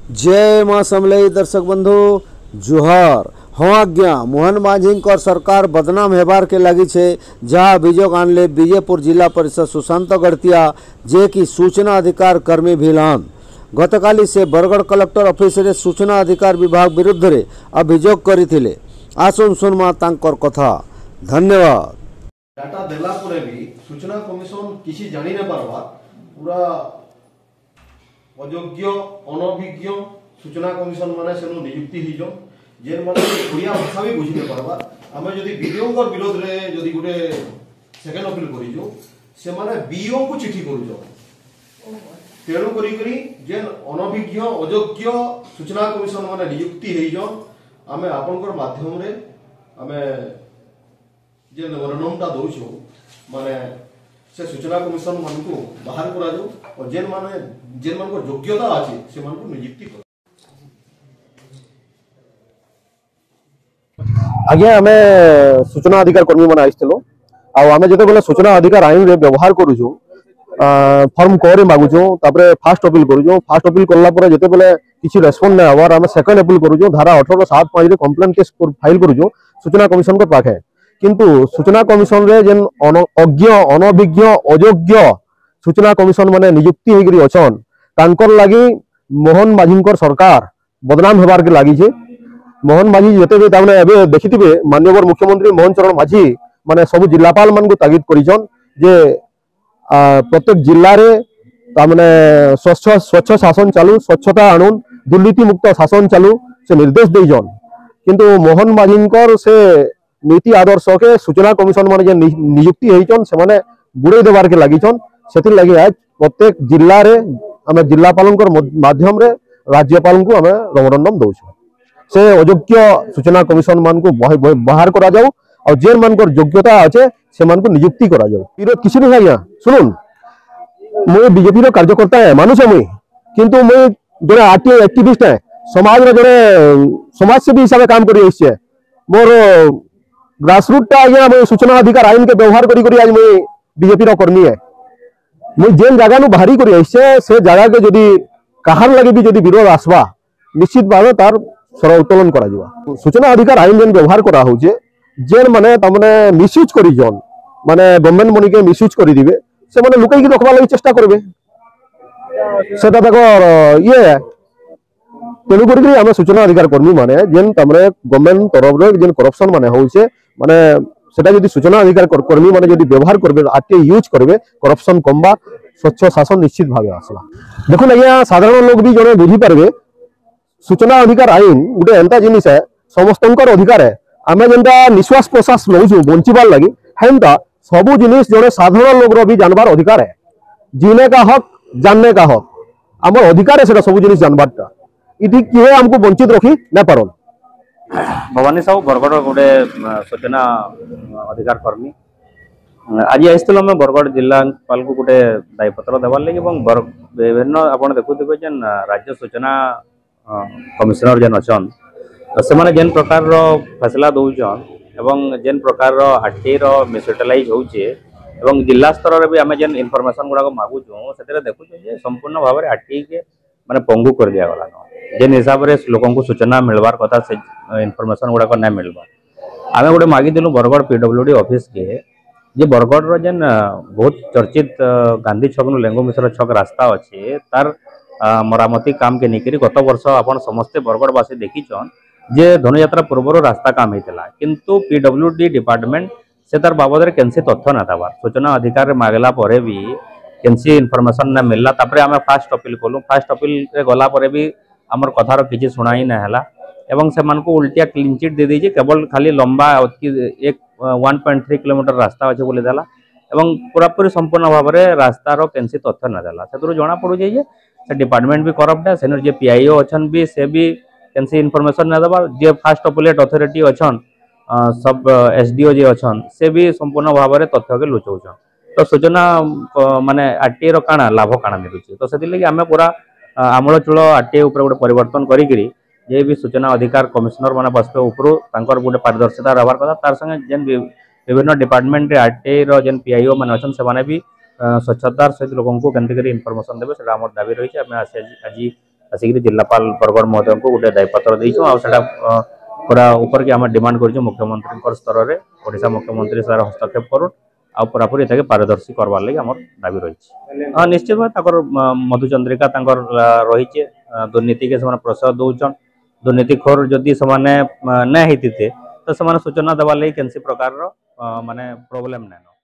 जय मां समलई दर्शक बंधु जुहार। हाँ आज्ञा मोहन माझी सरकार बदनाम हेबार के लगी छे जहाँ अभियोग आनले विजयपुर जिला परिषद सुशांत गढ़तिया जे कि सूचना अधिकार कर्मी भिलान गतकाली से बरगढ़ कलेक्टर ऑफिस रे सूचना अधिकार विभाग विरुद्ध रे अभियोग करथिले। आसुन सुनमा तांकर कथा। धन्यवाद। डाटा देला परे भी सूचना कमिशन किसी जानी न पारवा पूरा अयोग्य अनभिज्ञ सूचना कमिशन माने सेनु नियुक्ति हिजो जेन माने ओडिया भाषा भी बुझी न पारवा हमें जदी बीडीओ विरोध रे जदी गुटे सेकेंड अपील करिजो से माने बीओ को चिट्ठी करूजो तेणु करी जेन अनभिज्ञ अयोग्य सूचना कमिशन माने नियुक्ति हिजो आमे आपनकर माध्यम रे आमे जे वर्णनटा दौछु माने से सूचना कमिशन मान को बाहर करा जाऊ और जेन मान को योग्यता अछि से मान को नियुक्ति कर। आज्ञा आमे सूचना अधिकार कर्मी माने आइस्तलो आ आमे जते बेले सूचना अधिकार आईन रे व्यवहार करूछु फॉर्म कोरे मागुछु तापरे फास्ट अपील करूछु फास्ट अपील करला परे जते बेले किछि रेस्पोंड नै आवर आमे सेकंड अपील करूछु धारा 18/7/5 रे कंप्लेंट केस फाइल करूछु सूचना कमिशन को पाखे किंतु सूचना कमिशन रे जेन अज्ञ अनभिज्ञ अयोग्य सूचना कमिशन माने नियुक्ति होगिरी अछन तांकर लागि मोहन माझींकर सरकार बदनाम हेबार के लागि छे। मोहन माझी जते भी तामने एबे देखिथिबे माननीय मुख्यमंत्री मोहन चरण माझी माने सब जिलापाल मान को तागिद करिजन जे प्रत्येक जिल्ला रे तामने स्वच्छ शासन चालू स्वच्छता आणुन दुर्नीति मुक्त शासन चालू से निर्देश देइजन किंतु मोहन माझींकर से नीति आदर्श के सूचना कमिशन माने नियुक्ति होइचन से माने बुड़े देवार के लागिचन सेति लागि आज प्रत्येक जिल्ला रे हमें जिलापालनकर माध्यम रे राज्यपाल को हमें मेमोरेंडम दउछु से अयोग्य सूचना कमिशन मान को बाहर करा जाऊ और जेन मान को योग्यता अच्छे से मान को नियुक्ति करा जाऊ। विरोध किसी नहीं आज्ञा सुनुन मुझे बीजेपी रो कार्यकर्ता है मानुष मुई किंतु मुई जने आरटीआई एक्टिविस्ट है समाज रे जने समाज सेवी हिसाब से काम करी आइछे मोर ग्रासरूट टा आज्ञा मुई सूचना अधिकार आईन के व्यवहार करी आज मुई बीजेपी रो कर्मी है मुई जेन जगह नु बाहरी करी आइछे से जगह के जदी कहार लगे भी जदी विरोध आसबा निश्चित भाव तार सर उत्तोलन करा जिवा। सूचना अधिकार आईन जेन व्यवहार करा होचे जेन माने तमने मिसयूज करी जन माने गवर्नमेंट मनी के मिसयूज करी दिबे से माने लुकाई की रखबा लागि चेष्टा करबे सेटा तक ये तेणु करी आम सूचना अधिकार कर्मी माने जेन तमरे गवर्नमेंट तरफ रे जेन करप्शन माने होचे माने सेटा जदी सूचना अधिकार कर्मी माने जदी व्यवहार करबे आरटीआई यूज करबे करप्शन कमबा स्वच्छ शासन निश्चित भावे आसला। देखो ना साधारण लोग भी जने बुझी पारबे सूचना अधिकार आईन गोटे एंता जिनिस है समस्तंकर अधिकार है आमे जेंता निश्वास प्रश्वास लउछु बंचिबार लागि हेंता सबु जिनिस जने साधारण लोग रो भी जानबार अधिकार है जीने का हक जानने का हक हमर अधिकार है सेटा सबु जिनिस जानबारटा इठी किए हमको वंचित रखी न पारन। भवानी साहू बरगढ़ गोटे सूचना अधिकार कर्मी आज आसलु आम बरगढ़ जिलापाल को गोटे दायीपत्र देवार लगे विभिन्न आप देखुवे जेन राज्य सूचना कमिशनर जेन अच्छन से मैंने जेन प्रकार फैसला दौन एवं जेन प्रकार आरटीआई रो मिसयूटिलाइज होचे एवं जिला स्तर रे भी आम जेन इनफॉरमेशन गुड़ाक मागुचु से देखुचे संपूर्ण भाव में आरटीआई के माने पंगु कर दिया गला जेन हिसाब से लोक को सूचना मिलवार कथा से इनफॉरमेशन गुड़ाक ना मिलवा आम गोटे मागिलु बरगढ़ पीडब्ल्यूडी ऑफिस के जे बरगढ़ जेन बहुत चर्चित गांधी छक नु लेंगो मिश्र छक रास्ता अच्छे तार मरामती काम के निकरी गत वर्ष आपन समस्ते बरगढ़वासी देखीछन जे धनुयात्रा पूर्व रास्ता काम होता किंतु पीडब्ल्यूडी डिपार्टमेंट से तार बाबद रे केनसी तथ्य ना था सूचना अधिकार मागला परे भी केनसी इनफॉरमेशन ना मिलला तापरे आमे फास्ट अपील कलु फास्ट अपील रे गला परे भी हमर कथार किछि सुनाई ना हला एवं से मान को उल्टिया क्लीन चिट दे दीजिए केवल खाली लंबा एक 1.3 किलोमीटर रास्ता अच्छे बोली देला एवं पूरापूरी संपूर्ण भाव में रास्तार केनसी तथ्य ना देला से जना पड़ू जे से डिपार्टमेंट भी करप्ट है सेनर जे पीआईओ अच्छन भी से भी केनसी इनफॉरमेशन ना देवा जे फास्ट अपिलेट अथॉरिटी अच्छन सब एसडीओ जे अच्छन से भी संपूर्ण भाव में तथ्य के लुचाऊन तो सूचना माने आरटीआई रो काना लाभ काना मिलुची तो से आम पूरा आमूलचूल आरटीआई उपर गोटे परिवर्तन करी जे भी सूचना अधिकार कमिशनर माने बसपे उपरू तांकर गोटे पारदर्शिता रहबार कथा तार संगे जेन विभिन्न डिपार्टमेंट रे आरटीआई रो जेन पीआईओ माने अछन से माने भी स्वच्छतार सहित लोगों को केंद्र करी इनफॉरमेशन देबे सेटा हमर दाबी रही है। आज आसिक जिलापाल बरगढ़ महोदय को गोटे दायपत्र देचु आटा पूरा ऊपर के आम डिमांड कर मुख्यमंत्री स्तर में ओडिशा मुख्यमंत्री सार हस्तक्षेप करूँ आ पूरापूरी ताके पारदर्शी करवार लगे आम दाबी रही। हाँ निश्चित भाव मधुचंद्रिका रही दुर्नीति के प्रश्रय दौन दुर्नीतिखोर जदि से न होती तो सूचना देवार लगे कैंसी प्रकार माने प्रोब्लेम नहीं।